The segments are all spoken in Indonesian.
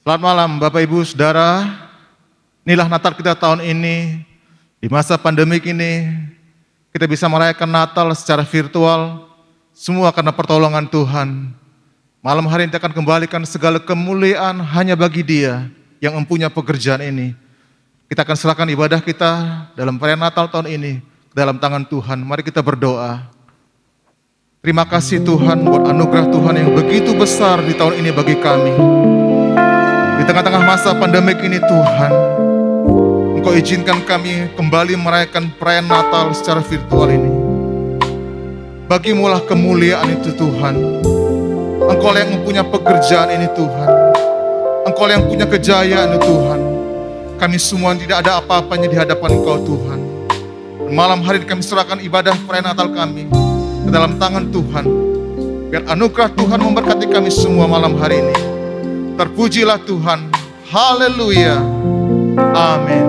Selamat malam Bapak Ibu Saudara. Inilah Natal kita tahun ini. Di masa pandemik ini kita bisa merayakan Natal secara virtual. Semua karena pertolongan Tuhan. Malam hari ini kita akan kembalikan segala kemuliaan hanya bagi Dia yang mempunyai pekerjaan ini. Kita akan serahkan ibadah kita dalam perayaan Natal tahun ini ke dalam tangan Tuhan. Mari kita berdoa. Terima kasih Tuhan buat anugerah Tuhan yang begitu besar di tahun ini bagi kami. Di tengah-tengah masa pandemik ini Tuhan, Engkau izinkan kami kembali merayakan perayaan Natal secara virtual ini. Bagimulah kemuliaan itu Tuhan. Engkau yang mempunyai pekerjaan ini Tuhan. Engkau yang punya kejayaan itu Tuhan. Kami semua tidak ada apa-apanya di hadapan Engkau Tuhan. Dan malam hari ini kami serahkan ibadah perayaan Natal kami ke dalam tangan Tuhan. Biar anugerah Tuhan memberkati kami semua malam hari ini. Terpujilah Tuhan. Haleluya. Amin.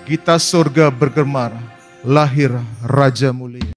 Gita surga bergemar, lahir Raja mulia.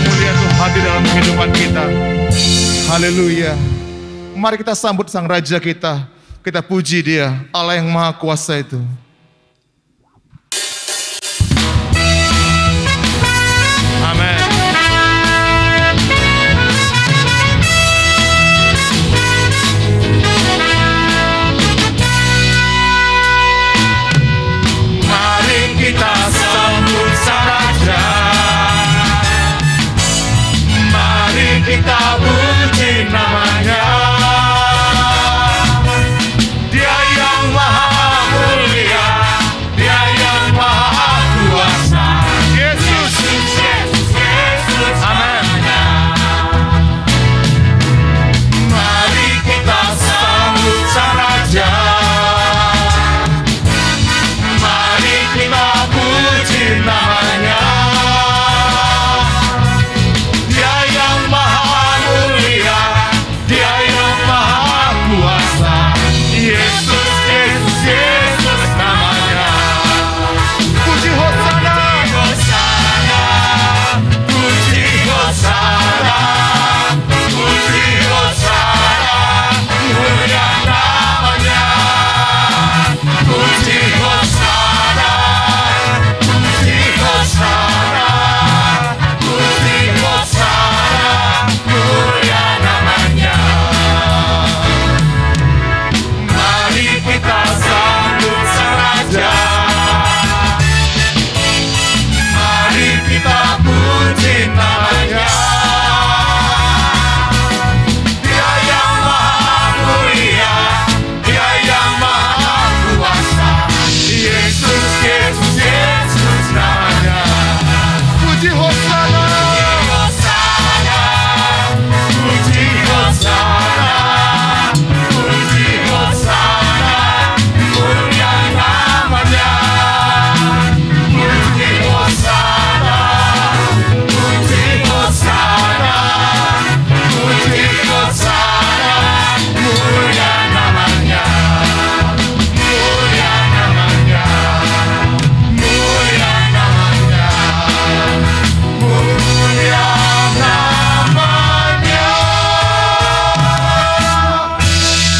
kemuliaan Tuhan hadir dalam kehidupan kita. Haleluya. Mari kita sambut Sang Raja kita. Kita puji Dia, Allah yang Maha Kuasa itu. Amin. Mari kita sambut Sang Raja. Mari kita puji namanya. Dia yang maha mulia, Dia yang maha kuasa. Yesus, Yesus, Yesus. Amin. Mari kita sambut Sang Raja. Mari kita puji namanya. Dia yang maha mulia, Dia yang maha kuasa. Yesus, Yesus, Yesus namanya. Puji Hosana. Hosana, puji Hosana, puji Hosana, mulia namanya. Puji Hosana, puji Hosana, puji Hosana, mulia namanya. Mari kita sambut Sang Raja. Mari kita puji namanya. Dia yang maha mulia, Dia yang maha kuasa. Yesus, Yesus, Yesus namanya. Puji Hosana. Hosana, puji Hosana, puji Hosana, mulia namanya. Puji Hosana, puji Hosana, puji Hosana, mulia namanya. Mulia namanya, mulia namanya, mulia namanya.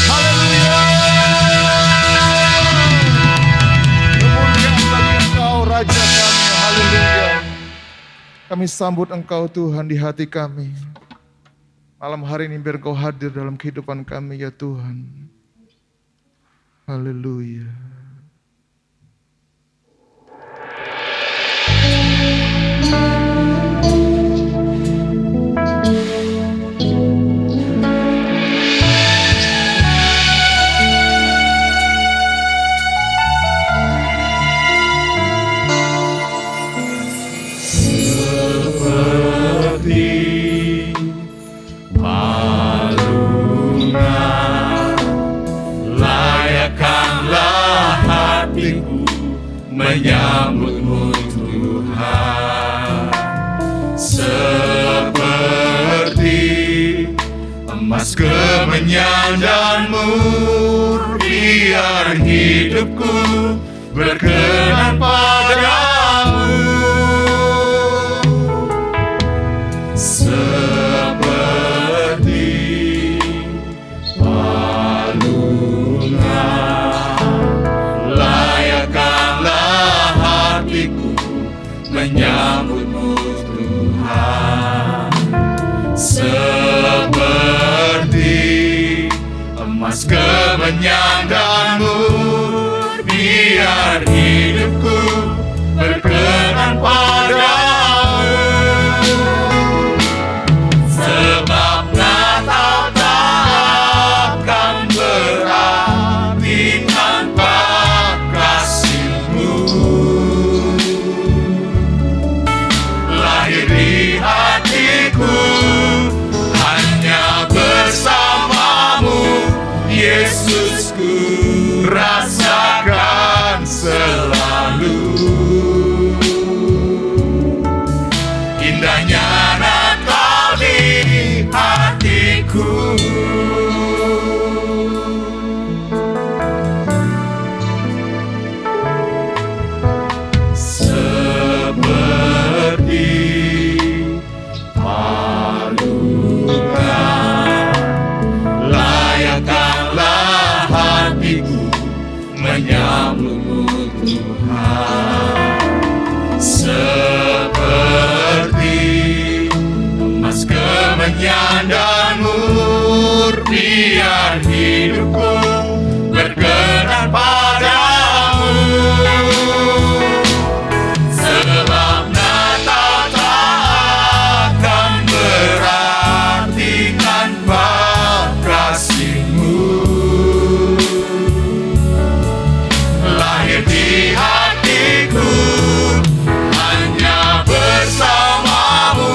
Haleluya. Kemuliaan bagi Engkau Raja kami. Haleluya. Kami sambut Engkau Tuhan di hati kami. Malam hari ini biar Engkau hadir dalam kehidupan kami ya Tuhan. Haleluya. Seperti palunga, layakkanlah hatiku menyambutmu Tuhan. Seperti emas kemenyan dan mur, biar hidupku berkenan padamu. Seperti palunga, layakkanlah hatiku menyambutmu Tuhan. Seperti emas kemenyan dan mur, biar hidupku berkenan padamu. Sebab Natal takkan berarti tanpa kasih-Mu. Lahir di hatiku hanya bersamamu, Yesus, ku rasakan selalu. biar hidupku berkenan padamu. Sebab Natal tak akan berarti tanpa kasih-Mu. Lahir di hatiku hanya bersamamu,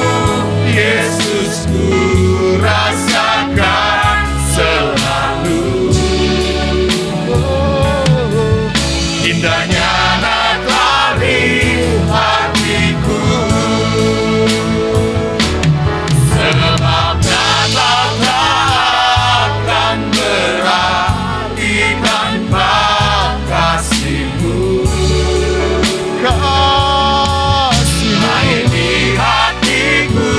Yesus, ku rasakan selalu. Indahnya Natal di hatiku, sebab Natal tak akan berarti tanpa kasih-Mu. Lahir di hatiku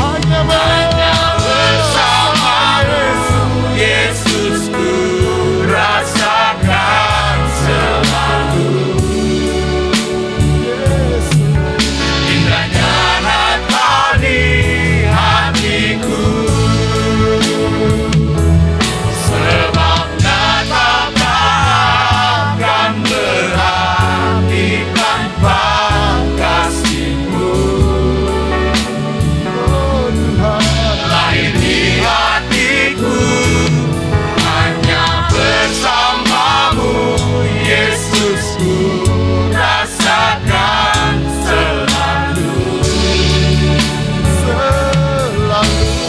hanya bersamamu, Yesus, ku rasakan selalu. Indahnya Natal di hatiku, sebab Natal tak akan berarti tanpa kasih-Mu. Lahir di hatiku hanya bersamamu, Yesus, ku rasakan selalu.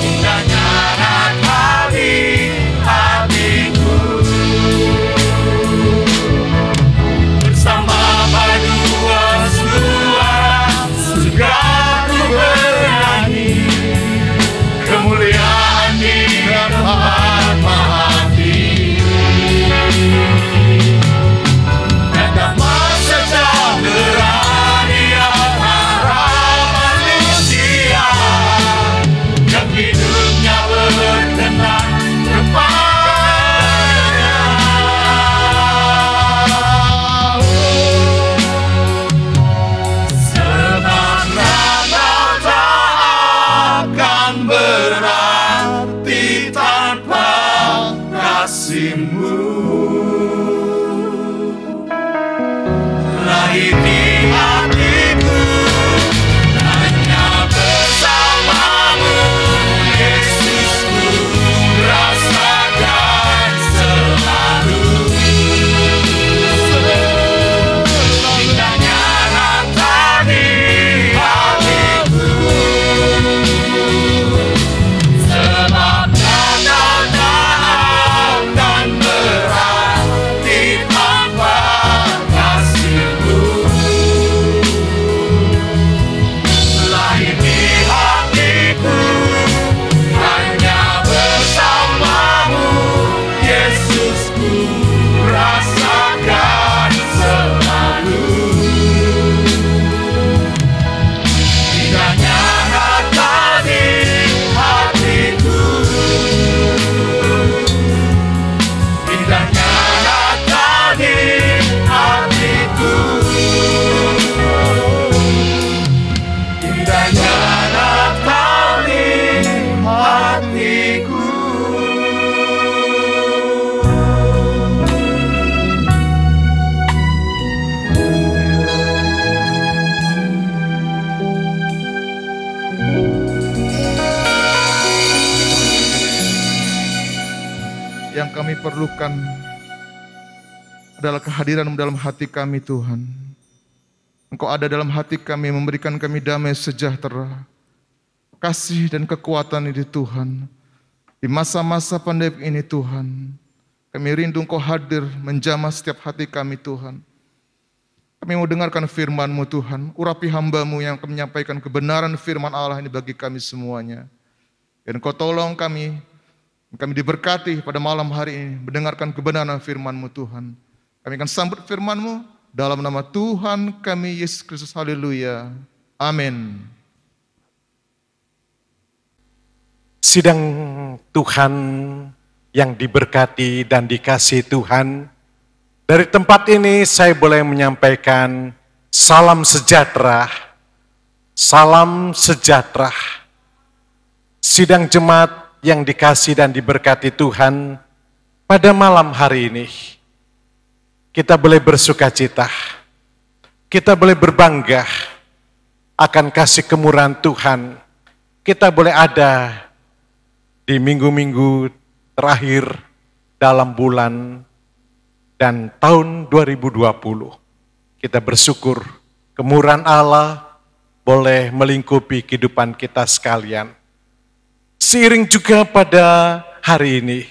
Indahnya Natal di hatiku, bersama paduan suara surga ku bernyanyi, kemuliaan di tempat Maha Tinggi, dan damai sejahtera di antara manusia yang hidupnya berkenan kepada-Nya. Sebab Natal tak akan berarti tanpa kasih-Mu. Lahir di hatiku hanya bersamamu, Yesus, ku rasakan selalu. Indahnya Natal di hatiku, sebab Natal tak akan berarti tanpa kasih-Mu. Lahir di hatiku hanya bersamamu, Yesus, ku rasakan selalu. Indahnya Natal di hatiku, indahnya Natal di hatiku, indahnya Natal di hatiku. Yang kami perlukan adalah kehadiran-Mu dalam hati kami, Tuhan. Engkau ada dalam hati kami, memberikan kami damai sejahtera, kasih dan kekuatan ini, Tuhan. Di masa-masa pandemi ini, Tuhan, kami rindu Engkau hadir menjamah setiap hati kami, Tuhan. Kami mau dengarkan firman-Mu, Tuhan. Urapi hamba-Mu yang akan menyampaikan kebenaran firman Allah ini bagi kami semuanya. Dan Engkau tolong kami diberkati pada malam hari ini mendengarkan kebenaran firman-Mu, Tuhan. Kami akan sambut firman-Mu dalam nama Tuhan kami Yesus Kristus. Haleluya. Amin. Sidang Tuhan yang diberkati dan dikasihi Tuhan, dari tempat ini saya boleh menyampaikan salam sejahtera. Salam sejahtera. Sidang jemaat yang dikasih dan diberkati Tuhan, pada malam hari ini kita boleh bersukacita, kita boleh berbangga akan kasih kemurahan Tuhan. Kita boleh ada di minggu-minggu terakhir dalam bulan dan tahun 2020. Kita bersyukur kemurahan Allah boleh melingkupi kehidupan kita sekalian. Seiring juga pada hari ini,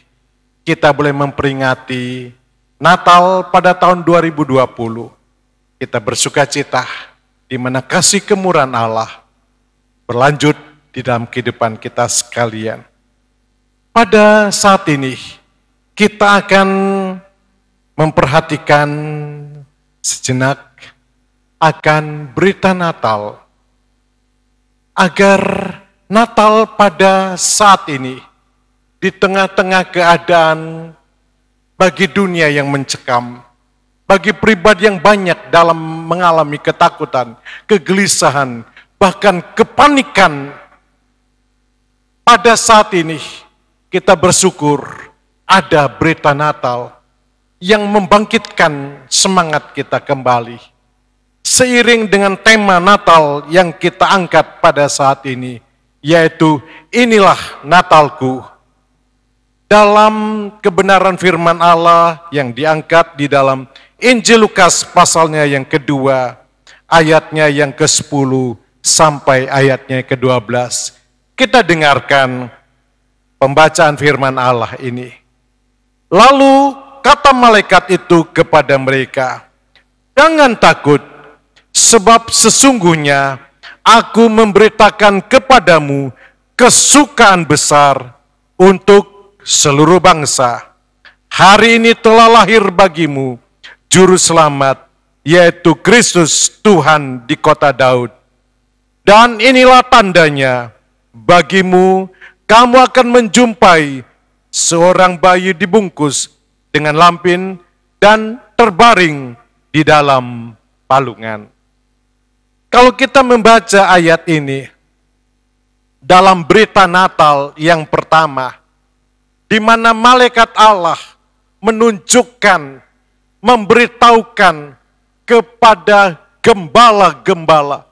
kita boleh memperingati Natal pada tahun 2020. Kita bersukacita di mana kasih kemurahan Allah berlanjut di dalam kehidupan kita sekalian. Pada saat ini, kita akan memperhatikan sejenak akan berita Natal, agar Natal pada saat ini, di tengah-tengah keadaan bagi dunia yang mencekam, bagi pribadi yang banyak dalam mengalami ketakutan, kegelisahan, bahkan kepanikan, pada saat ini kita bersyukur ada berita Natal yang membangkitkan semangat kita kembali. Seiring dengan tema Natal yang kita angkat pada saat ini, yaitu inilah Natalku. Dalam kebenaran firman Allah yang diangkat di dalam Injil Lukas pasalnya yang kedua, ayatnya yang ke-10 sampai ayatnya ke-12. Kita dengarkan pembacaan firman Allah ini. Lalu kata malaikat itu kepada mereka, "Jangan takut, sebab sesungguhnya aku memberitakan kepadamu kesukaan besar untuk seluruh bangsa. Hari ini telah lahir bagimu Juru Selamat, yaitu Kristus Tuhan di kota Daud. Dan inilah tandanya, bagimu kamu akan menjumpai seorang bayi dibungkus dengan lampin dan terbaring di dalam palungan." Kalau kita membaca ayat ini, dalam berita Natal yang pertama, di mana malaikat Allah menunjukkan, memberitahukan kepada gembala-gembala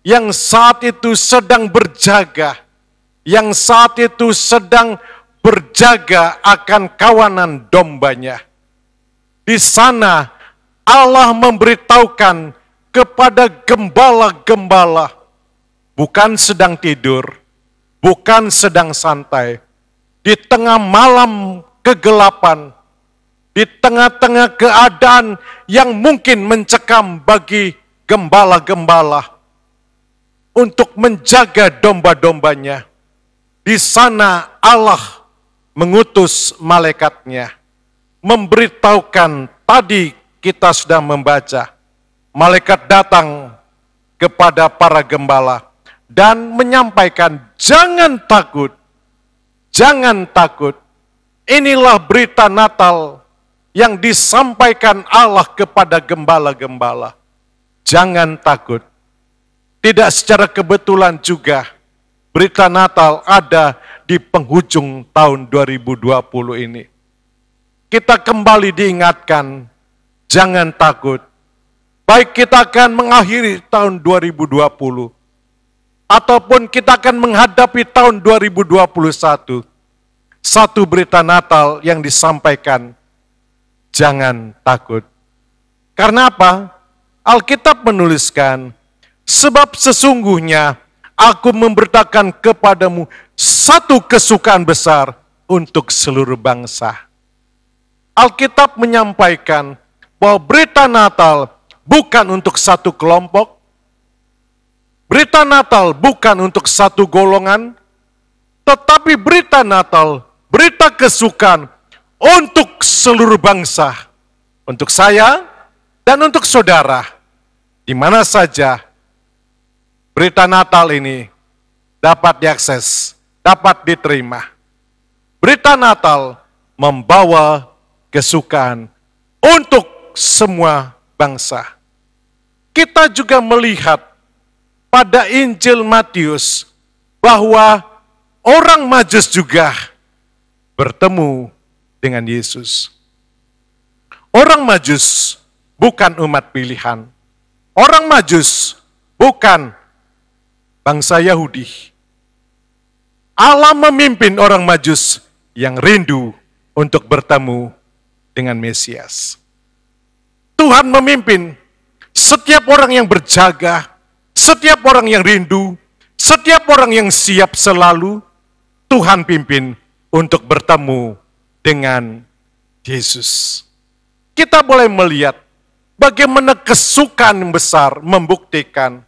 yang saat itu sedang berjaga, yang saat itu sedang berjaga akan kawanan dombanya. Di sana Allah memberitahukan kepada gembala-gembala, bukan sedang tidur, bukan sedang santai, di tengah malam kegelapan, di tengah-tengah keadaan yang mungkin mencekam bagi gembala-gembala untuk menjaga domba-dombanya. Di sana Allah mengutus malaikatnya, memberitahukan, tadi kita sudah membaca, malaikat datang kepada para gembala dan menyampaikan, "Jangan takut, jangan takut." Inilah berita Natal yang disampaikan Allah kepada gembala-gembala. Jangan takut. Tidak secara kebetulan juga berita Natal ada di penghujung tahun 2020 ini. Kita kembali diingatkan, jangan takut. Baik kita akan mengakhiri tahun 2020, ataupun kita akan menghadapi tahun 2021. Satu berita Natal yang disampaikan, jangan takut. Karena apa? Alkitab menuliskan, sebab sesungguhnya aku memberitakan kepadamu satu kesukaan besar untuk seluruh bangsa. Alkitab menyampaikan bahwa berita Natal bukan untuk satu kelompok, berita Natal bukan untuk satu golongan, tetapi berita Natal, berita kesukaan untuk seluruh bangsa, untuk saya dan untuk saudara, di mana saja berita Natal ini dapat diakses, dapat diterima. Berita Natal membawa kesukaan untuk semua bangsa. Kita juga melihat pada Injil Matius bahwa orang Majus juga bertemu dengan Yesus. Orang Majus bukan umat pilihan. Orang Majus bukan bangsa Yahudi. Allah memimpin orang Majus yang rindu untuk bertemu dengan Mesias. Tuhan memimpin setiap orang yang berjaga, setiap orang yang rindu, setiap orang yang siap selalu, Tuhan pimpin untuk bertemu dengan Yesus. Kita boleh melihat bagaimana kesukaan yang besar membuktikan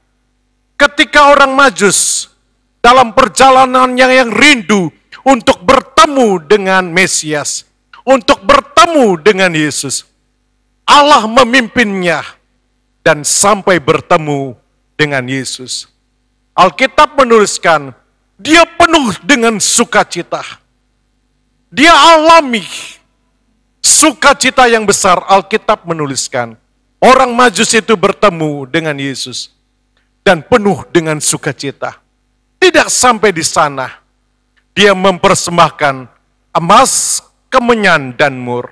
ketika orang Majus dalam perjalanan yang rindu untuk bertemu dengan Mesias, untuk bertemu dengan Yesus, Allah memimpinnya dan sampai bertemu dengan Yesus. Alkitab menuliskan, dia penuh dengan sukacita. Dia alami sukacita yang besar. Alkitab menuliskan, orang Majus itu bertemu dengan Yesus dan penuh dengan sukacita. Tidak sampai di sana, dia mempersembahkan emas, kemenyan, dan mur.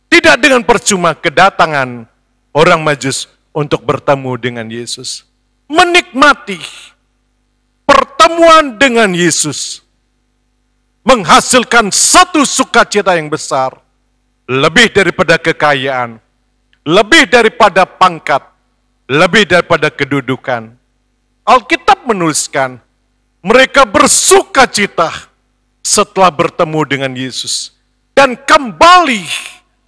Tidak dengan percuma kedatangan orang Majus untuk bertemu dengan Yesus. Menikmati pertemuan dengan Yesus menghasilkan satu sukacita yang besar, lebih daripada kekayaan, lebih daripada pangkat, lebih daripada kedudukan. Alkitab menuliskan, mereka bersukacita setelah bertemu dengan Yesus dan kembali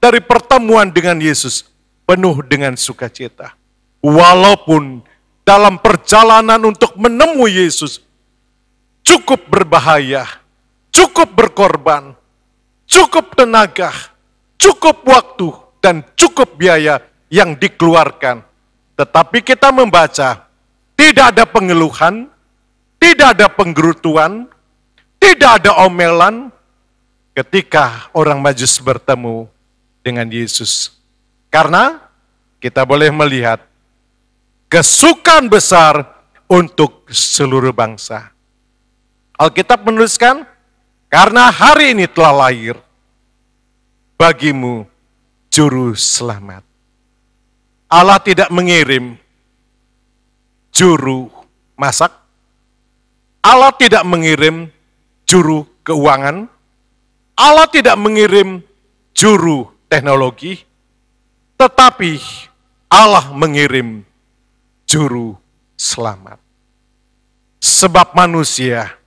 dari pertemuan dengan Yesus penuh dengan sukacita. Walaupun dalam perjalanan untuk menemui Yesus cukup berbahaya, cukup berkorban, cukup tenaga, cukup waktu, dan cukup biaya yang dikeluarkan. Tetapi kita membaca, tidak ada pengeluhan, tidak ada penggerutuan, tidak ada omelan ketika orang Majus bertemu dengan Yesus. Karena kita boleh melihat kesukaan besar untuk seluruh bangsa. Alkitab menuliskan, karena hari ini telah lahir bagimu juru selamat. Allah tidak mengirim juru masak, Allah tidak mengirim juru keuangan, Allah tidak mengirim juru teknologi, tetapi Allah mengirim juru selamat. Sebab manusia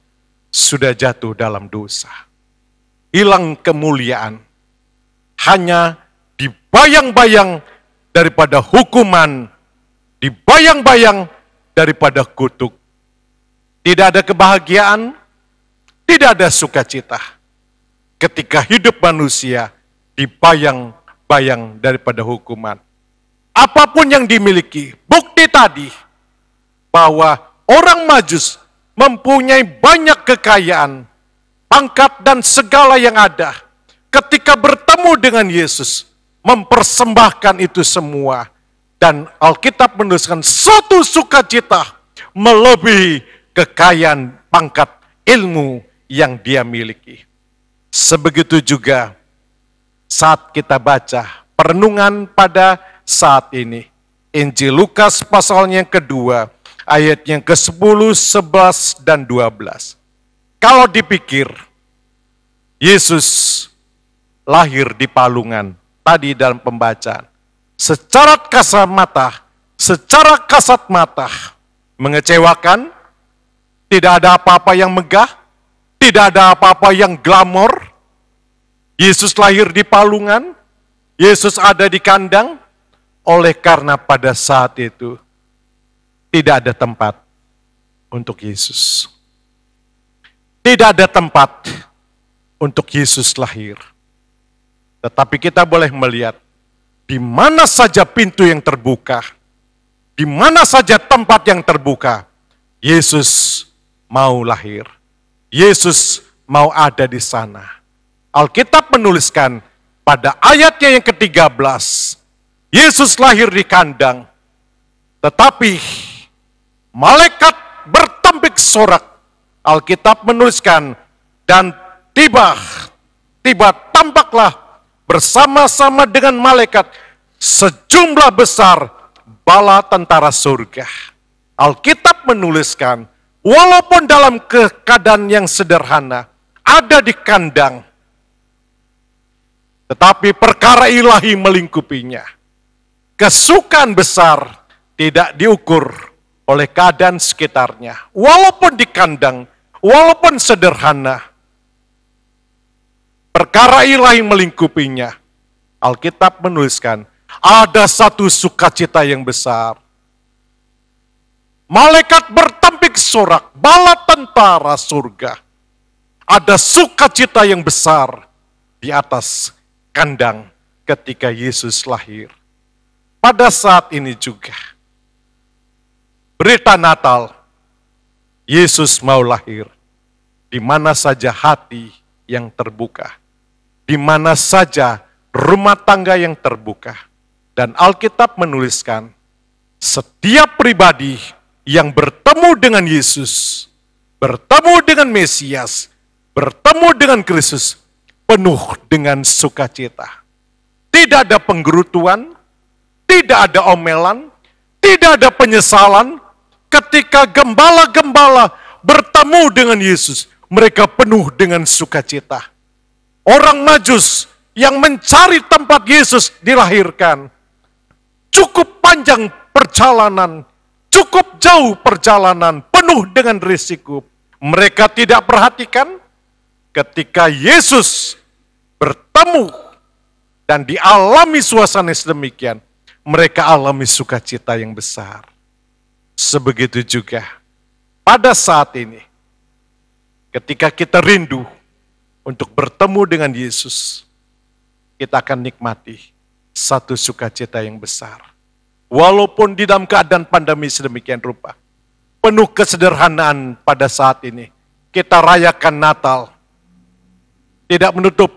sudah jatuh dalam dosa. Hilang kemuliaan. Hanya dibayang-bayang daripada hukuman, dibayang-bayang daripada kutuk. Tidak ada kebahagiaan, tidak ada sukacita. Ketika hidup manusia dibayang-bayang daripada hukuman. Apapun yang dimiliki, bukti tadi bahwa orang Majus mempunyai banyak kekayaan, pangkat dan segala yang ada. Ketika bertemu dengan Yesus, mempersembahkan itu semua. Dan Alkitab menuliskan suatu sukacita melebihi kekayaan, pangkat, ilmu yang dia miliki. Sebegitu juga saat kita baca perenungan pada saat ini. Injil Lukas pasalnya yang kedua, ayat yang ke-10, 11, dan 12. Kalau dipikir, Yesus lahir di palungan, tadi dalam pembacaan. Secara kasat mata, mengecewakan, tidak ada apa-apa yang megah, tidak ada apa-apa yang glamor. Yesus lahir di palungan, Yesus ada di kandang, oleh karena pada saat itu tidak ada tempat untuk Yesus. Tidak ada tempat untuk Yesus lahir. Tetapi kita boleh melihat di mana saja pintu yang terbuka, di mana saja tempat yang terbuka, Yesus mau lahir. Yesus mau ada di sana. Alkitab menuliskan pada ayatnya yang ke-13, Yesus lahir di kandang, tetapi malaikat bertembik sorak Alkitab menuliskan, dan tiba tampaklah bersama-sama dengan malaikat sejumlah besar bala tentara surga. Alkitab menuliskan, walaupun dalam keadaan yang sederhana, ada di kandang, tetapi perkara ilahi melingkupinya. Kesukaan besar tidak diukur oleh keadaan sekitarnya. Walaupun di kandang, walaupun sederhana, perkara ilahi melingkupinya. Alkitab menuliskan, ada satu sukacita yang besar. Malaikat bertempik sorak, bala tentara surga. Ada sukacita yang besar di atas kandang ketika Yesus lahir. Pada saat ini juga, berita Natal, Yesus mau lahir. Di mana saja hati yang terbuka, di mana saja rumah tangga yang terbuka. Dan Alkitab menuliskan, setiap pribadi yang bertemu dengan Yesus, bertemu dengan Mesias, bertemu dengan Kristus, penuh dengan sukacita. Tidak ada penggerutuan, tidak ada omelan, tidak ada penyesalan. Ketika gembala-gembala bertemu dengan Yesus, mereka penuh dengan sukacita. Orang Majus yang mencari tempat Yesus dilahirkan, cukup panjang perjalanan, cukup jauh perjalanan, penuh dengan risiko. Mereka tidak perhatikan ketika Yesus bertemu dan dialami suasana sedemikian, mereka alami sukacita yang besar. Sebegitu juga pada saat ini, ketika kita rindu untuk bertemu dengan Yesus, kita akan nikmati satu sukacita yang besar. Walaupun di dalam keadaan pandemi sedemikian rupa, penuh kesederhanaan pada saat ini, kita rayakan Natal. Tidak menutup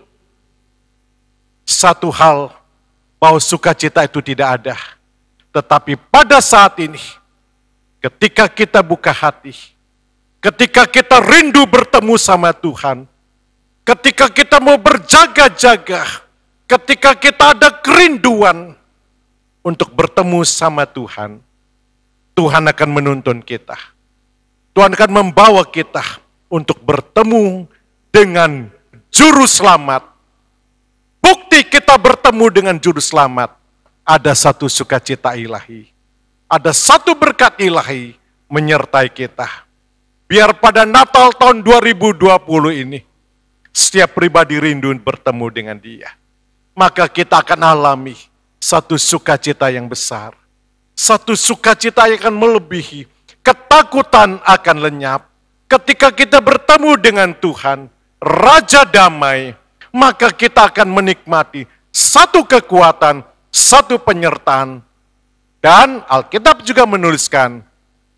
satu hal, bahwa sukacita itu tidak ada. Tetapi pada saat ini, ketika kita buka hati, ketika kita rindu bertemu sama Tuhan, ketika kita mau berjaga-jaga, ketika kita ada kerinduan untuk bertemu sama Tuhan, Tuhan akan menuntun kita. Tuhan akan membawa kita untuk bertemu dengan Juru Selamat. Bukti kita bertemu dengan Juru Selamat, ada satu sukacita ilahi. Ada satu berkat ilahi menyertai kita. Biar pada Natal tahun 2020 ini, setiap pribadi rindu bertemu dengan Dia. Maka kita akan alami satu sukacita yang besar. Satu sukacita yang akan melebihi. Ketakutan akan lenyap. Ketika kita bertemu dengan Tuhan, Raja Damai, maka kita akan menikmati satu kekuatan, satu penyertaan. Dan Alkitab juga menuliskan,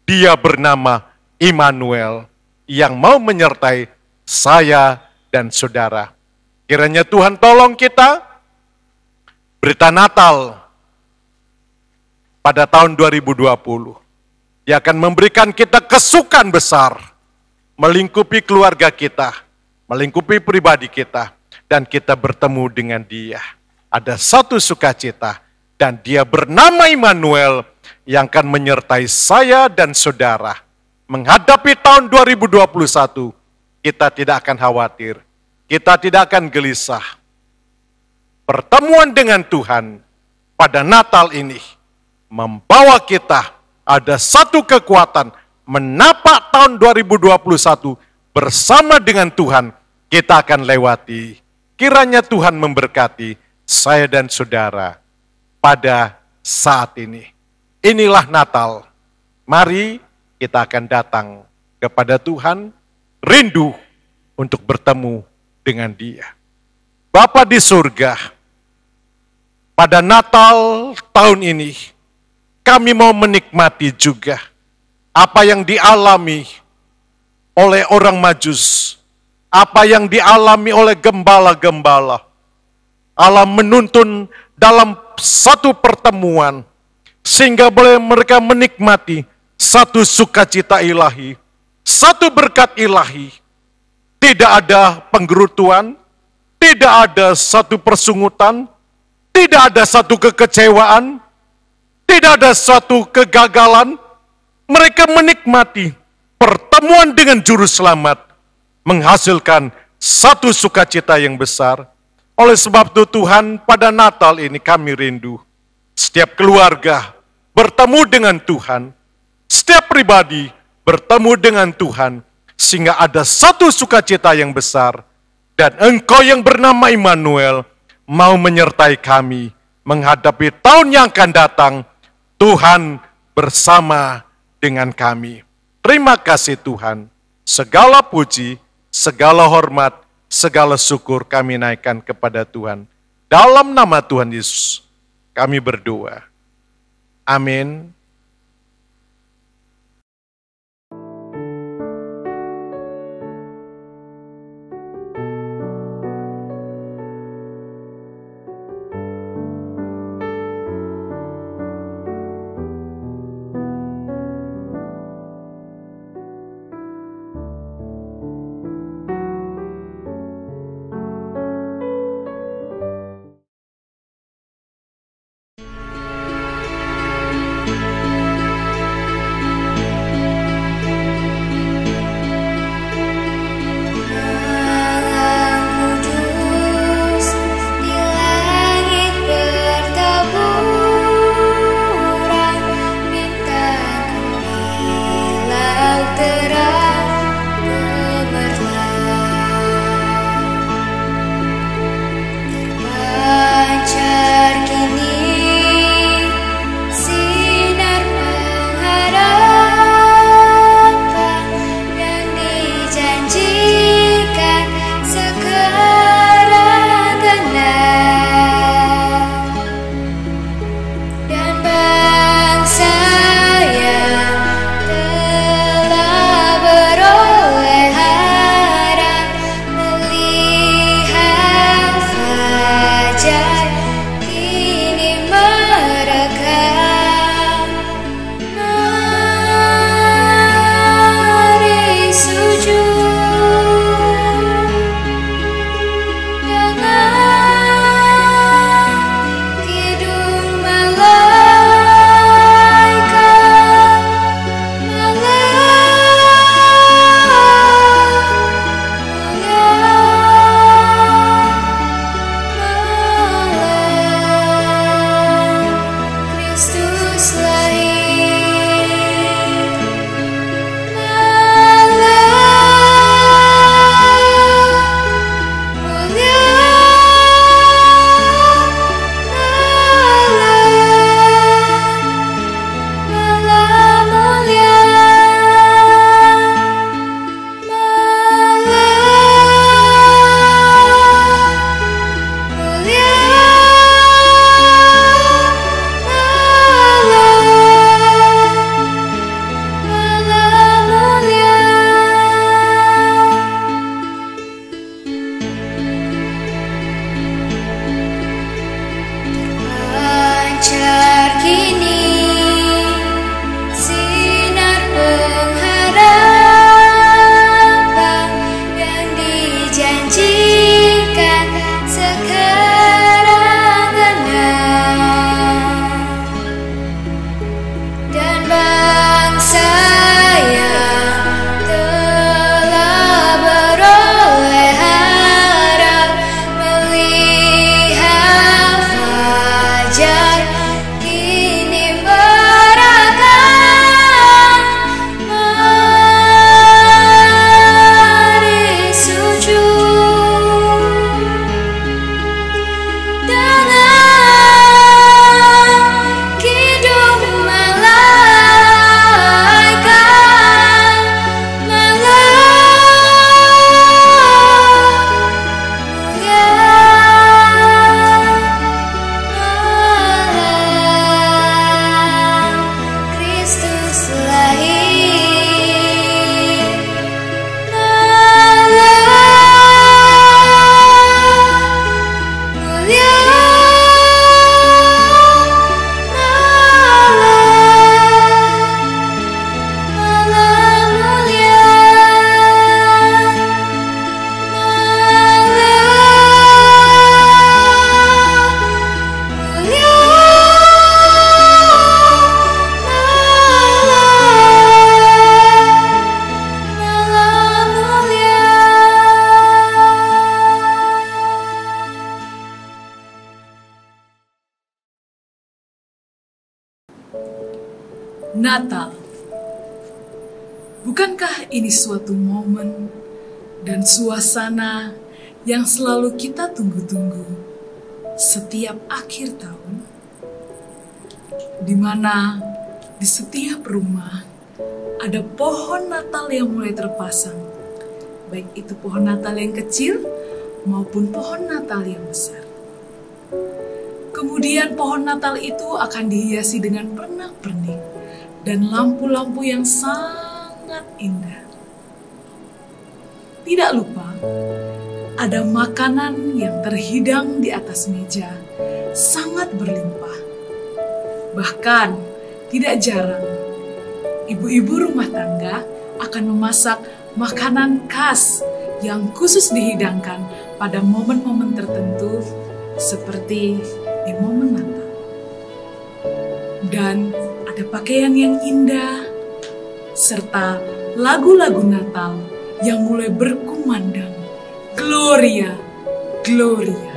Dia bernama Immanuel, yang mau menyertai saya dan saudara. Kiranya Tuhan tolong kita, berita Natal pada tahun 2020, Dia akan memberikan kita kesukaan besar, melingkupi keluarga kita, melingkupi pribadi kita, dan kita bertemu dengan Dia. Ada satu sukacita, dan Dia bernama Immanuel yang akan menyertai saya dan saudara. Menghadapi tahun 2021, kita tidak akan khawatir, kita tidak akan gelisah. Pertemuan dengan Tuhan pada Natal ini membawa kita ada satu kekuatan menapak tahun 2021 bersama dengan Tuhan. Kita akan lewati. Kiranya Tuhan memberkati saya dan saudara pada saat ini. Inilah Natal. Mari kita akan datang kepada Tuhan, rindu untuk bertemu dengan Dia. Bapa di surga, pada Natal tahun ini, kami mau menikmati juga apa yang dialami oleh orang Majus, apa yang dialami oleh gembala-gembala. Allah menuntun dalam satu pertemuan, sehingga boleh mereka menikmati satu sukacita ilahi, satu berkat ilahi. Tidak ada penggerutuan, tidak ada satu persungutan, tidak ada satu kekecewaan, tidak ada satu kegagalan. Mereka menikmati pertemuan dengan Juru Selamat, menghasilkan satu sukacita yang besar. Oleh sebab itu Tuhan, pada Natal ini kami rindu setiap keluarga bertemu dengan Tuhan, setiap pribadi bertemu dengan Tuhan, sehingga ada satu sukacita yang besar. Dan Engkau yang bernama Immanuel mau menyertai kami menghadapi tahun yang akan datang. Tuhan bersama dengan kami. Terima kasih Tuhan. Segala puji, segala hormat, segala syukur kami naikkan kepada Tuhan. Dalam nama Tuhan Yesus kami berdoa. Amin. Natal. Bukankah ini suatu momen dan suasana yang selalu kita tunggu-tunggu setiap akhir tahun? Di mana di setiap rumah ada pohon Natal yang mulai terpasang, baik itu pohon Natal yang kecil maupun pohon Natal yang besar. Kemudian pohon Natal itu akan dihiasi dengan pernak-pernik dan lampu-lampu yang sangat indah. Tidak lupa, ada makanan yang terhidang di atas meja, sangat berlimpah. Bahkan, tidak jarang, ibu-ibu rumah tangga akan memasak makanan khas yang khusus dihidangkan pada momen-momen tertentu seperti di momen Natal. Dan ada pakaian yang indah, serta lagu-lagu Natal yang mulai berkumandang, Gloria, Gloria.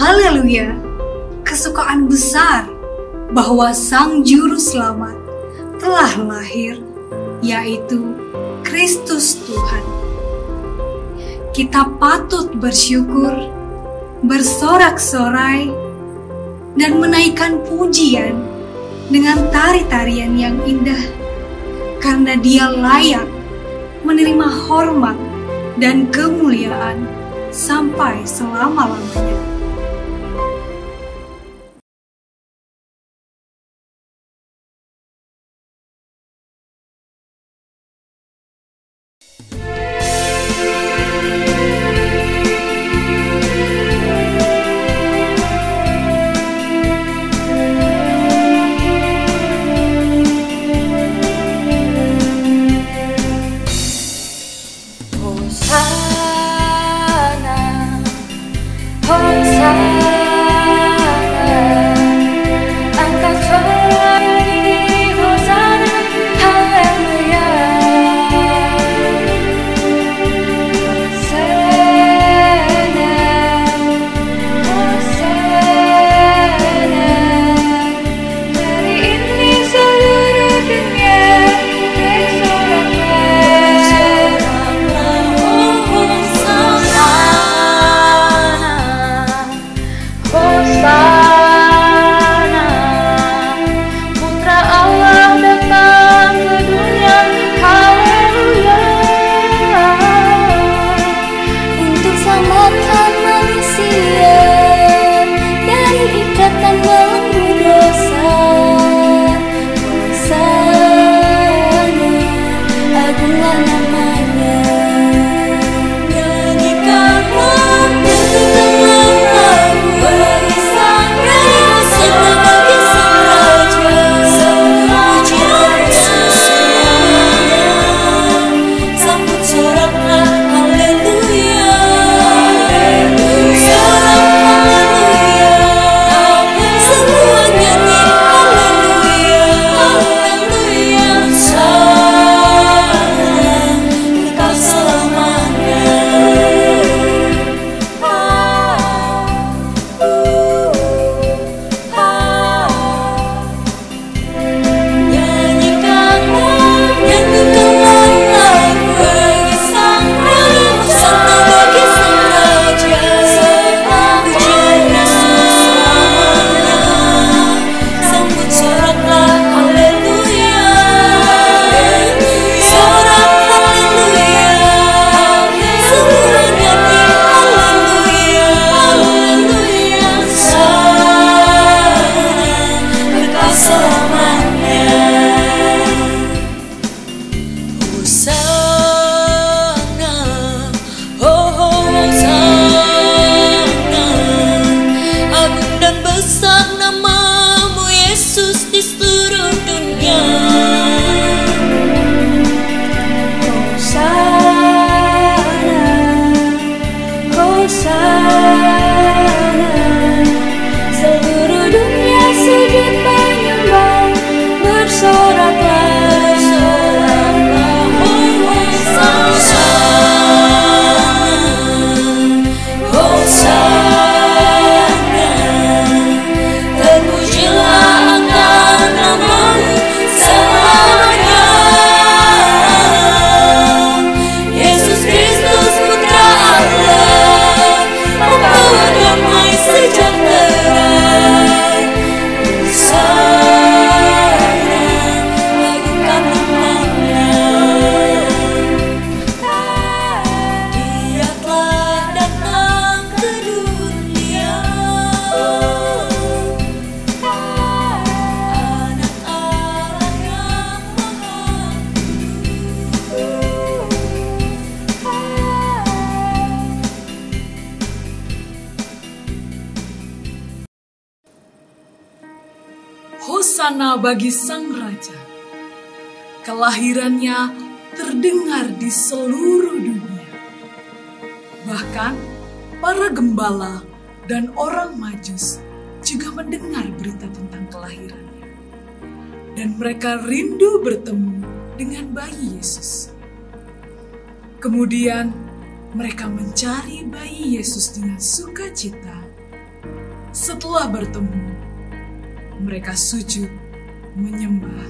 Haleluya, kesukaan besar bahwa Sang Juru Selamat telah lahir, yaitu Kristus Tuhan. kita patut bersyukur, bersorak-sorai, dan menaikkan pujian dengan tari-tarian yang indah, karena Dia layak menerima hormat dan kemuliaan sampai selama-lamanya. Hosana bagi Sang Raja. Kelahirannya terdengar di seluruh dunia. Bahkan para gembala dan orang Majus juga mendengar berita tentang kelahirannya. Dan mereka rindu bertemu dengan bayi Yesus. Kemudian mereka mencari bayi Yesus dengan sukacita. Setelah bertemu, mereka sujud menyembah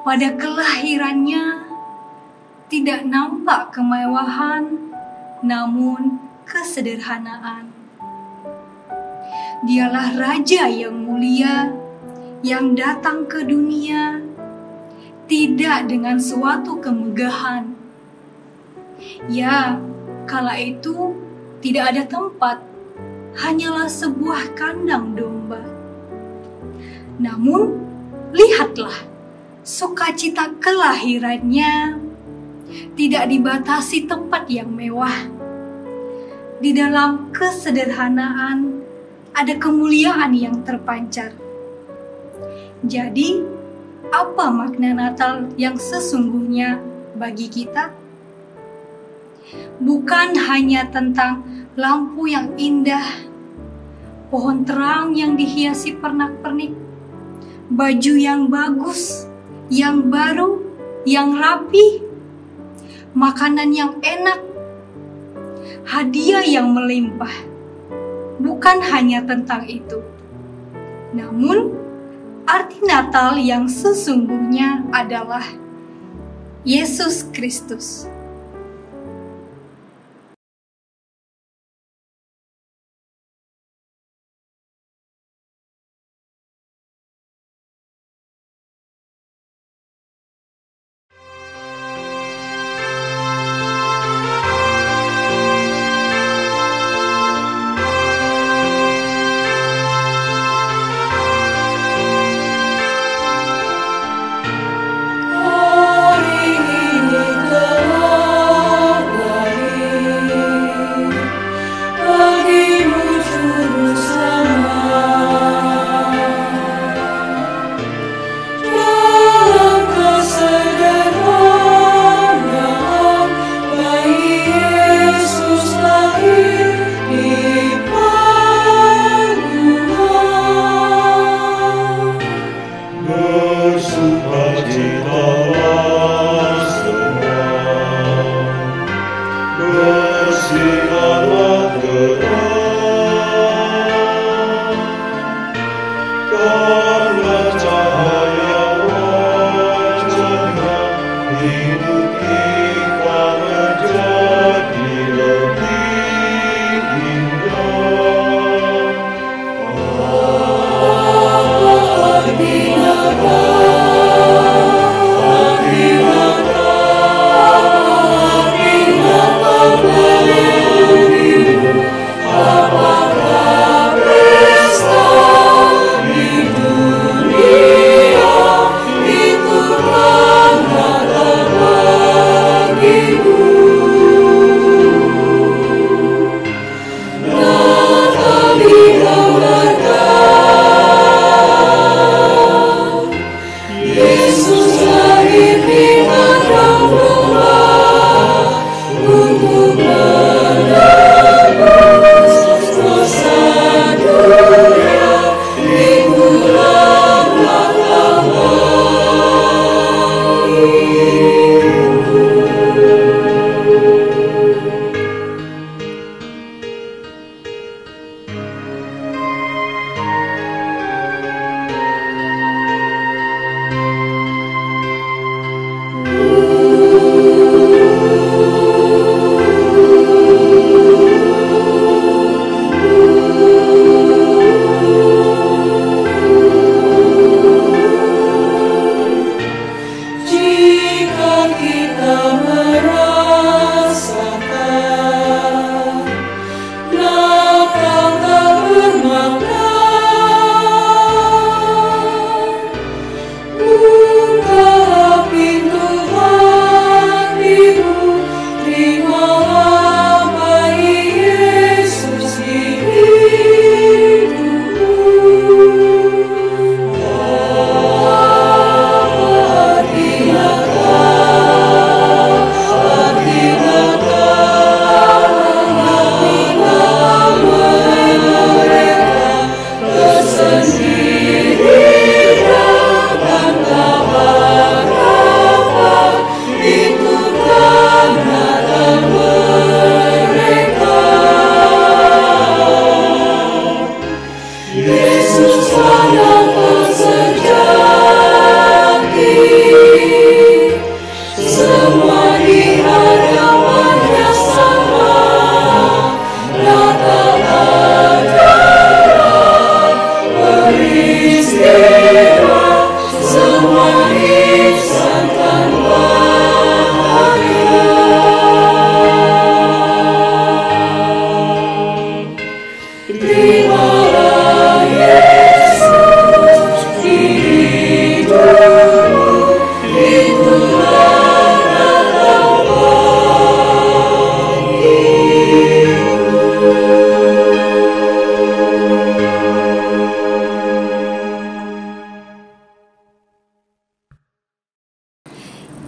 Pada kelahirannya tidak nampak kemewahan, namun kesederhanaan. Dialah Raja yang mulia yang datang ke dunia tidak dengan suatu kemegahan. Ya, kala itu tidak ada tempat, hanyalah sebuah kandang domba. Namun, lihatlah, sukacita kelahirannya tidak dibatasi tempat yang mewah. Di dalam kesederhanaan ada kemuliaan yang terpancar. Jadi, apa makna Natal yang sesungguhnya bagi kita? Bukan hanya tentang lampu yang indah, pohon terang yang dihiasi pernak-pernik, baju yang bagus, yang baru, yang rapi, makanan yang enak, hadiah yang melimpah. Bukan hanya tentang itu. Namun, arti Natal yang sesungguhnya adalah Yesus Kristus. Hari ini telah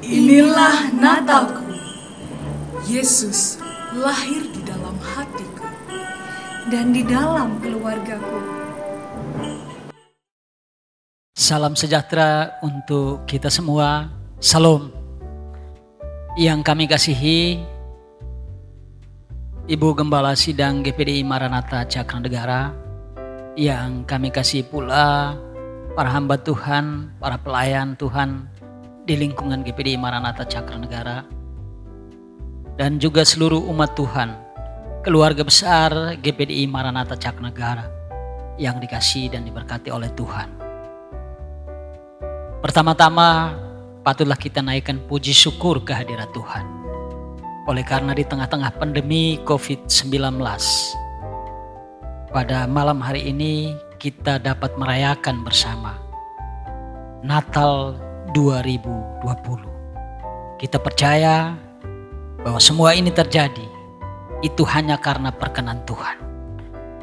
Inilah Natalku. Yesus lahir di dalam hatiku dan di dalam keluargaku. Salam sejahtera untuk kita semua. Salam. Yang kami kasihi Ibu Gembala Sidang GPDI Maranatha Cakranegara, yang kami kasih pula para hamba Tuhan, para pelayan Tuhan di lingkungan GPDI Maranatha Cakranegara, dan juga seluruh umat Tuhan, keluarga besar GPDI Maranatha Cakranegara yang dikasihi dan diberkati oleh Tuhan. Pertama-tama patutlah kita naikkan puji syukur kehadirat Tuhan. Oleh karena di tengah-tengah pandemi COVID-19, pada malam hari ini kita dapat merayakan bersama Natal 2020. Kita percaya bahwa semua ini terjadi itu hanya karena perkenan Tuhan.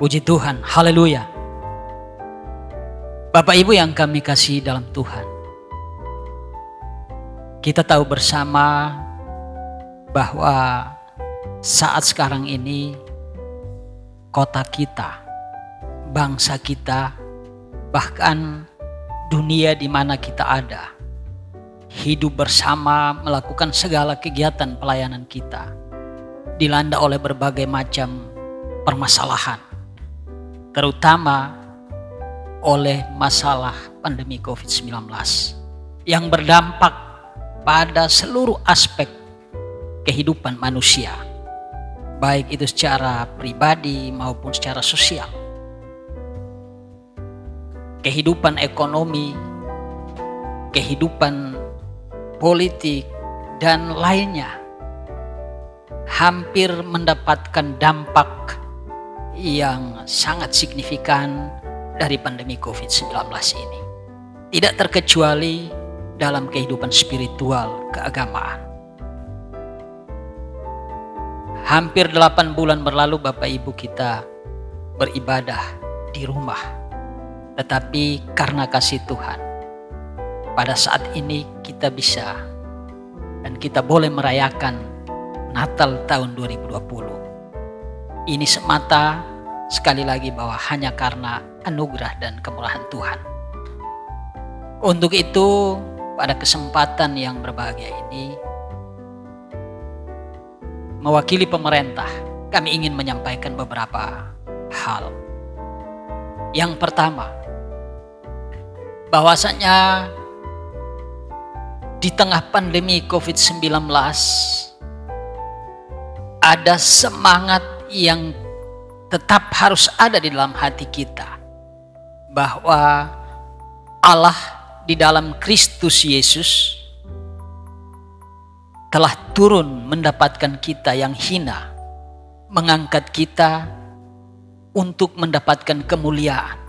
Puji Tuhan, haleluya. Bapak Ibu yang kami kasih dalam Tuhan, kita tahu bersama bahwa saat sekarang ini kota kita, bangsa kita, bahkan dunia di mana kita ada, hidup bersama, melakukan segala kegiatan pelayanan kita, dilanda oleh berbagai macam permasalahan, terutama oleh masalah pandemi COVID-19 yang berdampak pada seluruh aspek kehidupan manusia, baik itu secara pribadi maupun secara sosial. Kehidupan ekonomi, kehidupan politik, dan lainnya hampir mendapatkan dampak yang sangat signifikan dari pandemi COVID-19 ini. Tidak terkecuali dalam kehidupan spiritual keagamaan. Hampir 8 bulan berlalu Bapak Ibu kita beribadah di rumah. Tetapi karena kasih Tuhan, pada saat ini kita bisa dan kita boleh merayakan Natal tahun 2020. Ini semata sekali lagi bahwa hanya karena anugerah dan kemurahan Tuhan. Untuk itu pada kesempatan yang berbahagia ini, mewakili pemerintah, kami ingin menyampaikan beberapa hal. Yang pertama, bahwasanya di tengah pandemi COVID-19 ada semangat yang tetap harus ada di dalam hati kita, bahwa Allah di dalam Kristus Yesus telah turun mendapatkan kita yang hina, mengangkat kita untuk mendapatkan kemuliaan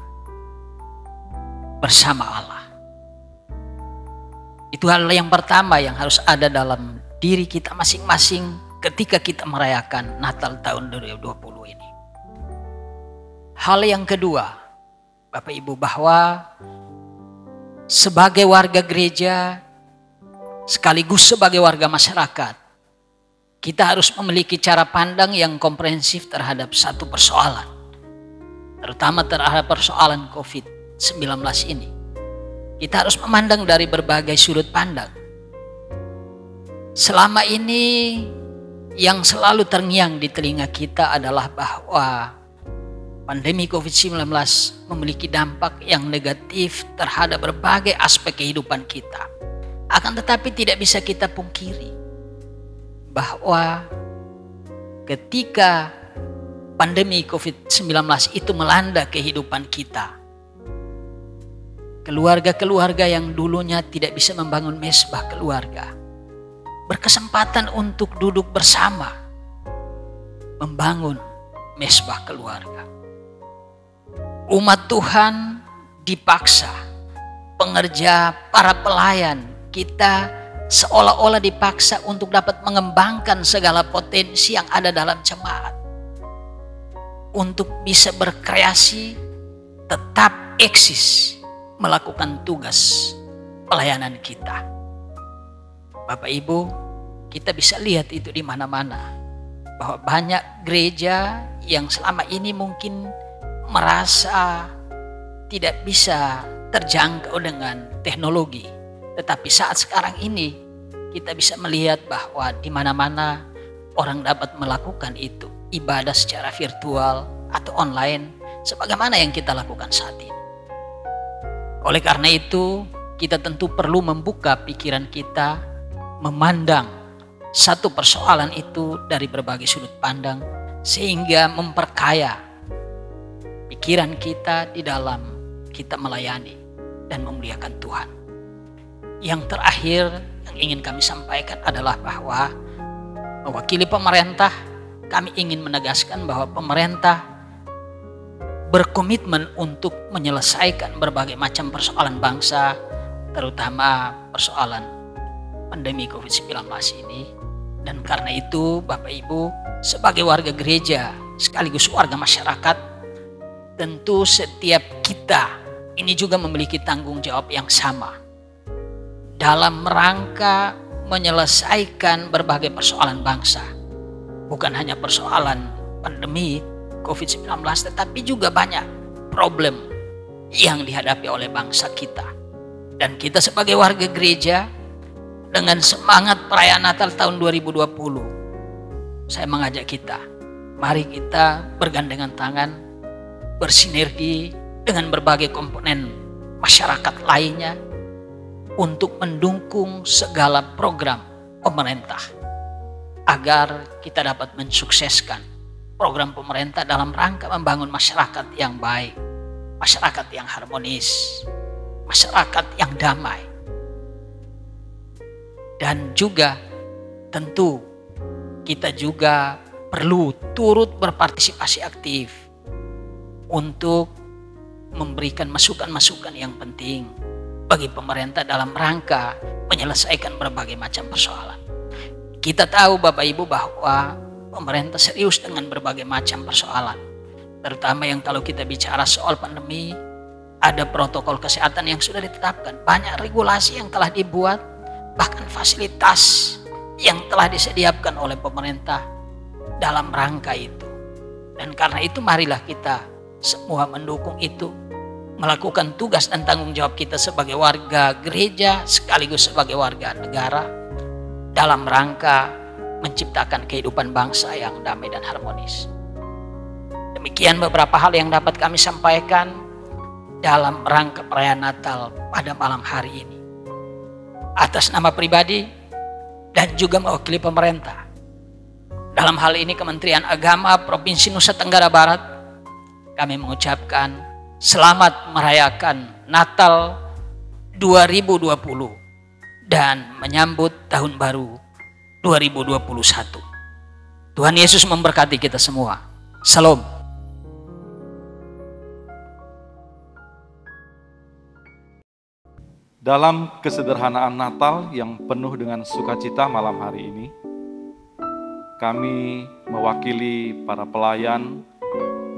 bersama Allah. Itu hal yang pertama yang harus ada dalam diri kita masing-masing ketika kita merayakan Natal tahun 2020 ini. Hal yang kedua, Bapak Ibu, bahwa sebagai warga gereja sekaligus sebagai warga masyarakat, kita harus memiliki cara pandang yang komprehensif terhadap satu persoalan, terutama terhadap persoalan COVID-19 ini. Kita harus memandang dari berbagai sudut pandang. Selama ini yang selalu terngiang di telinga kita adalah bahwa pandemi COVID-19 memiliki dampak yang negatif terhadap berbagai aspek kehidupan kita. Akan tetapi tidak bisa kita pungkiri bahwa ketika pandemi COVID-19 itu melanda kehidupan kita, keluarga-keluarga yang dulunya tidak bisa membangun mesbah keluarga berkesempatan untuk duduk bersama membangun mesbah keluarga. Umat Tuhan dipaksa, pengerja, para pelayan, kita seolah-olah dipaksa untuk dapat mengembangkan segala potensi yang ada dalam jemaat. Untuk bisa berkreasi, tetap eksis, melakukan tugas pelayanan kita. Bapak Ibu, kita bisa lihat itu di mana-mana. Bahwa banyak gereja yang selama ini mungkin merasa tidak bisa terjangkau dengan teknologi. Tetapi saat sekarang ini kita bisa melihat bahwa di mana-mana orang dapat melakukan itu. Ibadah secara virtual atau online sebagaimana yang kita lakukan saat ini. Oleh karena itu, kita tentu perlu membuka pikiran kita, memandang satu persoalan itu dari berbagai sudut pandang sehingga memperkaya pikiran kita di dalam kita melayani dan memuliakan Tuhan. Yang terakhir yang ingin kami sampaikan adalah bahwa mewakili pemerintah, kami ingin menegaskan bahwa pemerintah berkomitmen untuk menyelesaikan berbagai macam persoalan bangsa, terutama persoalan pandemi COVID-19 ini. Dan karena itu Bapak Ibu sebagai warga gereja sekaligus warga masyarakat, tentu setiap kita ini juga memiliki tanggung jawab yang sama dalam rangka menyelesaikan berbagai persoalan bangsa. Bukan hanya persoalan pandemi COVID-19, tetapi juga banyak problem yang dihadapi oleh bangsa kita. Dan kita sebagai warga gereja dengan semangat perayaan Natal tahun 2020, saya mengajak kita, mari kita bergandengan tangan, bersinergi dengan berbagai komponen masyarakat lainnya untuk mendukung segala program pemerintah agar kita dapat mensukseskan program pemerintah dalam rangka membangun masyarakat yang baik, masyarakat yang harmonis, masyarakat yang damai. Dan juga tentu kita juga perlu turut berpartisipasi aktif untuk memberikan masukan-masukan yang penting bagi pemerintah dalam rangka menyelesaikan berbagai macam persoalan. Kita tahu Bapak Ibu bahwa pemerintah serius dengan berbagai macam persoalan. Terutama yang kalau kita bicara soal pandemi, ada protokol kesehatan yang sudah ditetapkan. Banyak regulasi yang telah dibuat, bahkan fasilitas yang telah disediakan oleh pemerintah dalam rangka itu. Dan karena itu marilah kita semua mendukung itu, melakukan tugas dan tanggung jawab kita sebagai warga gereja sekaligus sebagai warga negara dalam rangka menciptakan kehidupan bangsa yang damai dan harmonis. Demikian beberapa hal yang dapat kami sampaikan dalam rangka perayaan Natal pada malam hari ini. Atas nama pribadi dan juga mewakili pemerintah. Dalam hal ini Kementerian Agama Provinsi Nusa Tenggara Barat, kami mengucapkan selamat merayakan Natal 2020 dan menyambut Tahun Baru 2021. Tuhan Yesus memberkati kita semua. Salam. Dalam kesederhanaan Natal yang penuh dengan sukacita malam hari ini, kami mewakili para pelayan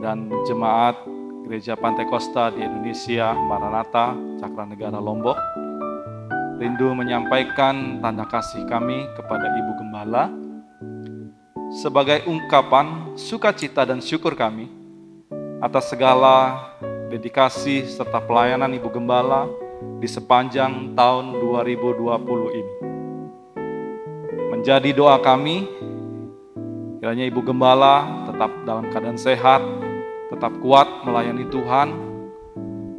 dan jemaat Gereja Pantai Kosta di Indonesia, Maranatha, Cakranegara, Lombok, rindu menyampaikan tanda kasih kami kepada Ibu Gembala sebagai ungkapan sukacita dan syukur kami atas segala dedikasi serta pelayanan Ibu Gembala di sepanjang tahun 2020 ini. Menjadi doa kami, kiranya Ibu Gembala tetap dalam keadaan sehat, tetap kuat melayani Tuhan,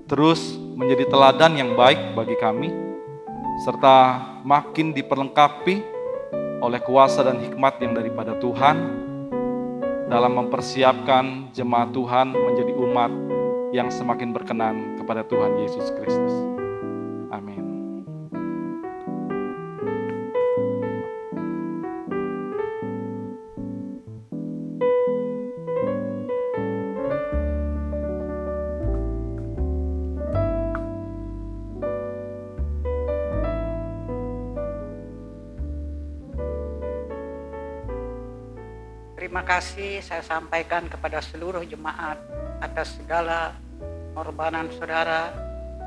terus menjadi teladan yang baik bagi kami, serta makin diperlengkapi oleh kuasa dan hikmat yang daripada Tuhan dalam mempersiapkan jemaat Tuhan menjadi umat yang semakin berkenan kepada Tuhan Yesus Kristus. Amin. Terima kasih saya sampaikan kepada seluruh jemaat atas segala pengorbanan saudara,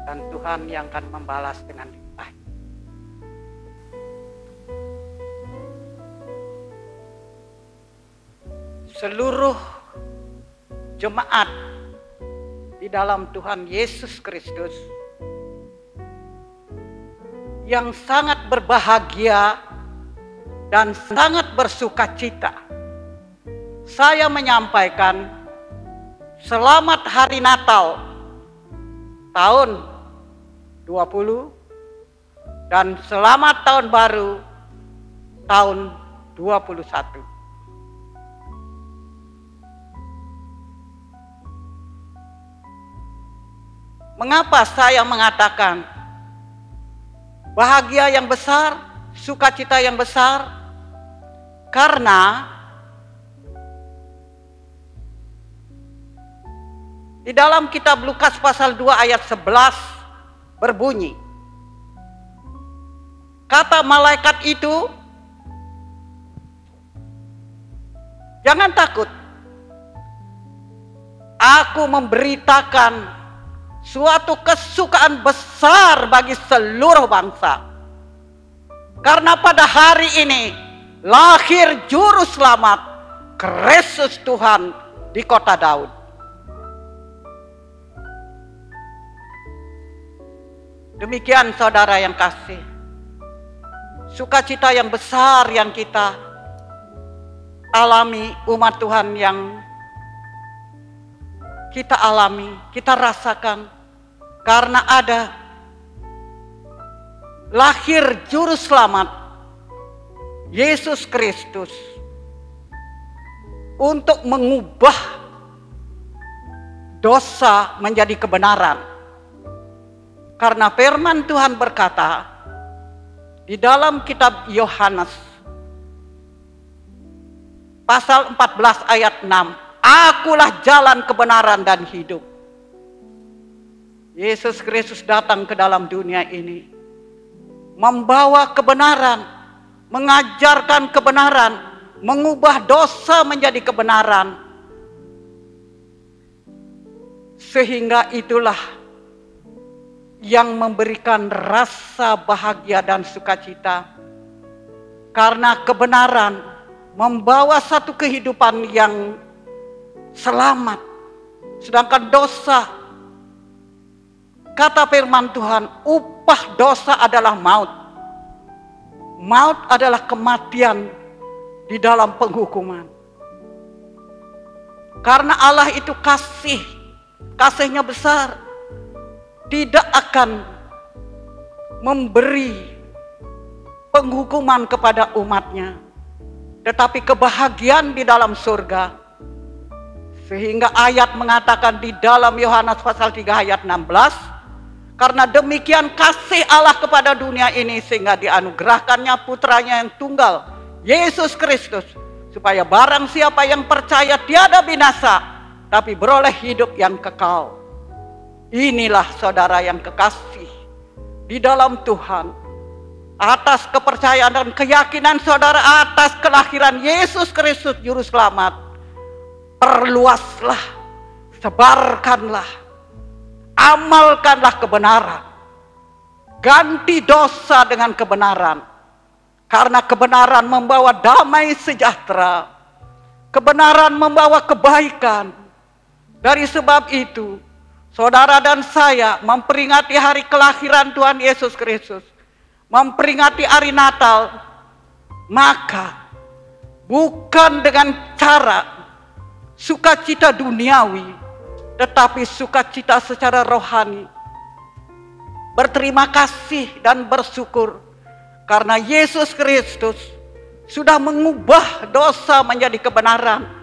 dan Tuhan yang akan membalas dengan limpah. Seluruh jemaat di dalam Tuhan Yesus Kristus yang sangat berbahagia dan sangat bersukacita, saya menyampaikan selamat hari Natal tahun 20 dan selamat tahun baru tahun 21. Mengapa saya mengatakan bahagia yang besar, sukacita yang besar? Karena di dalam kitab Lukas pasal 2 ayat 11 berbunyi, kata malaikat itu, jangan takut, aku memberitakan suatu kesukaan besar bagi seluruh bangsa. Karena pada hari ini lahir juru selamat, Kristus Tuhan di kota Daud. Demikian saudara yang kasih, sukacita yang besar yang kita alami, umat Tuhan yang kita alami, kita rasakan, karena ada lahir juru selamat Yesus Kristus untuk mengubah dosa menjadi kebenaran. Karena firman Tuhan berkata di dalam kitab Yohanes pasal 14 ayat 6, akulah jalan, kebenaran, dan hidup. Yesus Kristus datang ke dalam dunia ini membawa kebenaran, mengajarkan kebenaran, mengubah dosa menjadi kebenaran. Sehingga itulah yang memberikan rasa bahagia dan sukacita. Karena kebenaran membawa satu kehidupan yang selamat. Sedangkan dosa, kata firman Tuhan, upah dosa adalah maut. Maut adalah kematian di dalam penghukuman. Karena Allah itu kasih, kasihnya besar, tidak akan memberi penghukuman kepada umatnya, tetapi kebahagiaan di dalam surga. Sehingga ayat mengatakan di dalam Yohanes pasal 3 ayat 16, karena demikian kasih Allah kepada dunia ini sehingga dianugerahkannya putranya yang tunggal, Yesus Kristus, supaya barang siapa yang percaya tiada binasa, tapi beroleh hidup yang kekal. Inilah saudara yang kekasih di dalam Tuhan, atas kepercayaan dan keyakinan saudara atas kelahiran Yesus Kristus Juru Selamat, perluaslah, sebarkanlah, amalkanlah kebenaran, ganti dosa dengan kebenaran, karena kebenaran membawa damai sejahtera, kebenaran membawa kebaikan. Dari sebab itu, saudara dan saya memperingati hari kelahiran Tuhan Yesus Kristus, memperingati hari Natal, maka bukan dengan cara sukacita duniawi, tetapi sukacita secara rohani. Berterima kasih dan bersyukur karena Yesus Kristus sudah mengubah dosa menjadi kebenaran.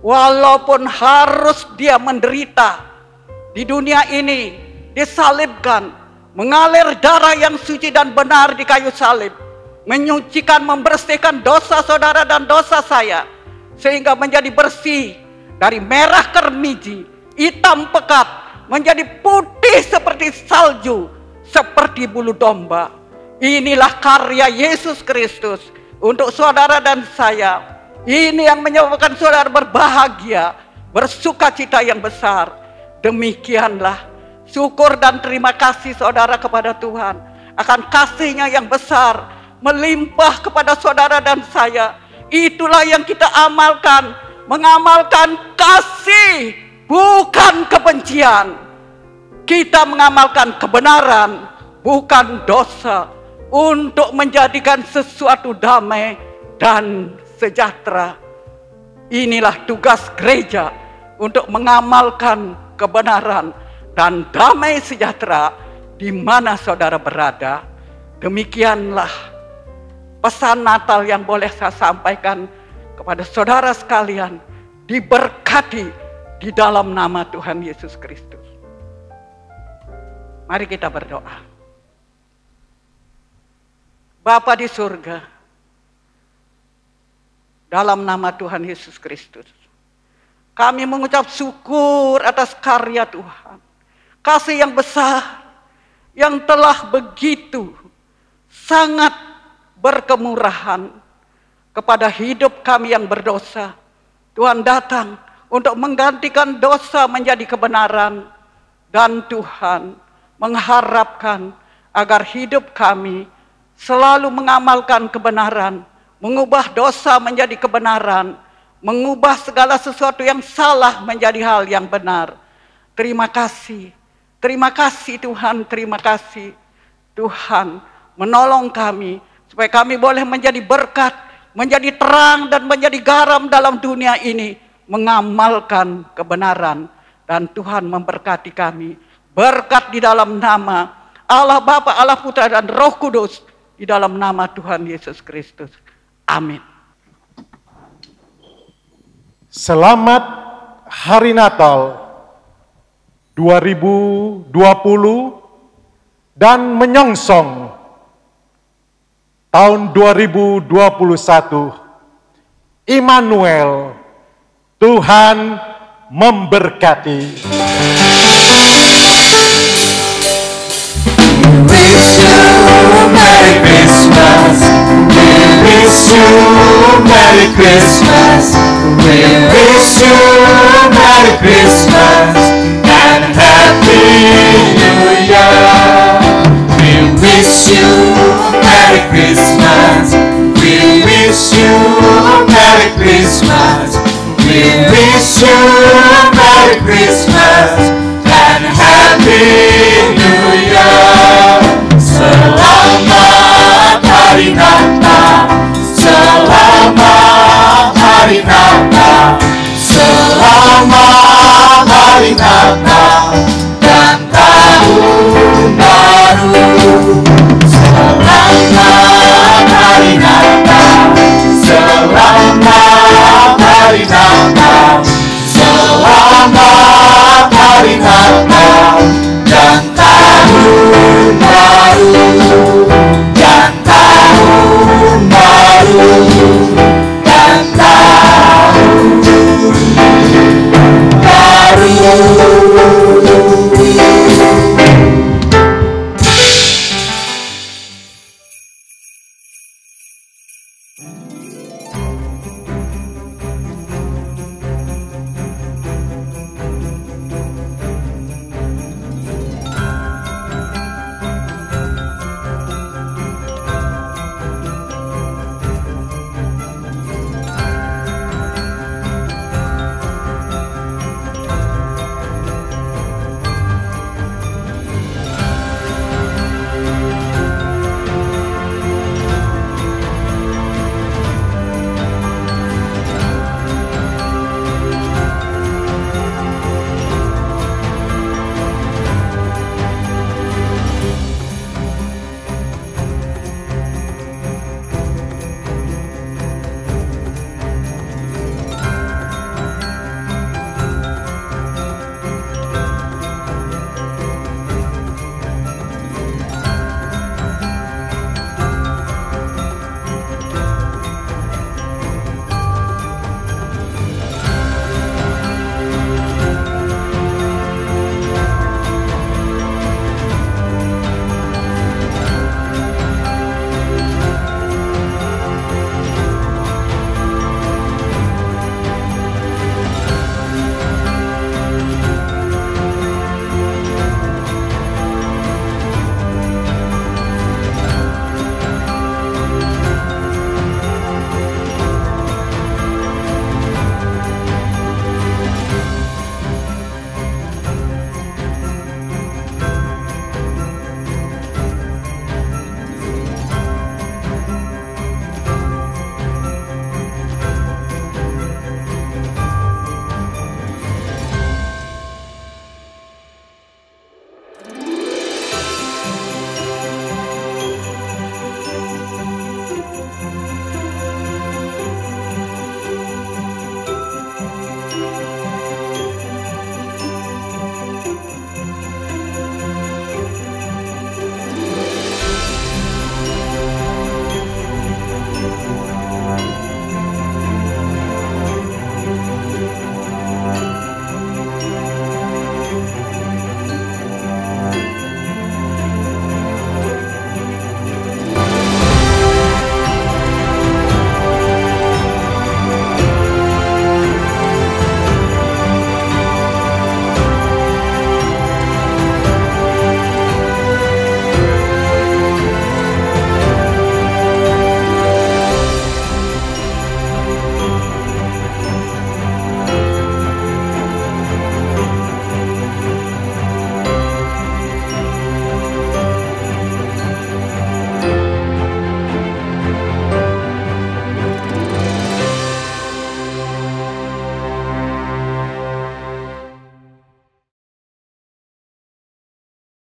Walaupun harus dia menderita di dunia ini, disalibkan, mengalir darah yang suci dan benar di kayu salib, menyucikan, membersihkan dosa saudara dan dosa saya, sehingga menjadi bersih dari merah kermiji, hitam pekat, menjadi putih seperti salju, seperti bulu domba. Inilah karya Yesus Kristus untuk saudara dan saya. Ini yang menyebabkan saudara berbahagia, bersukacita yang besar. Demikianlah syukur dan terima kasih saudara kepada Tuhan akan kasih-Nya yang besar melimpah kepada saudara dan saya. Itulah yang kita amalkan, mengamalkan kasih bukan kebencian. Kita mengamalkan kebenaran bukan dosa untuk menjadikan sesuatu damai dan sejahtera. Inilah tugas gereja untuk mengamalkan kebenaran dan damai sejahtera di mana saudara berada. Demikianlah pesan Natal yang boleh saya sampaikan kepada saudara sekalian. Diberkati di dalam nama Tuhan Yesus Kristus. Mari kita berdoa. Bapa di surga, dalam nama Tuhan Yesus Kristus, kami mengucap syukur atas karya Tuhan. Kasih yang besar, yang telah begitu sangat berkemurahan kepada hidup kami yang berdosa. Tuhan datang untuk menggantikan dosa menjadi kebenaran. Dan Tuhan mengharapkan agar hidup kami selalu mengamalkan kebenaran, mengubah dosa menjadi kebenaran, mengubah segala sesuatu yang salah menjadi hal yang benar. Terima kasih Tuhan, terima kasih Tuhan menolong kami supaya kami boleh menjadi berkat, menjadi terang dan menjadi garam dalam dunia ini, mengamalkan kebenaran. Dan Tuhan memberkati kami, berkat di dalam nama Allah Bapa, Allah Putra dan Roh Kudus, di dalam nama Tuhan Yesus Kristus. Amin. Selamat Hari Natal 2020 dan menyongsong tahun 2021. Immanuel, Tuhan memberkati. Wish you Merry Christmas. We wish you Merry Christmas. We wish you Merry Christmas and Happy New Year. We wish you Merry Christmas. We wish you Merry Christmas. We wish you Merry Christmas and Happy New Year. Selamat Hari Natal, selamat Hari Natal, selamat Hari Natal.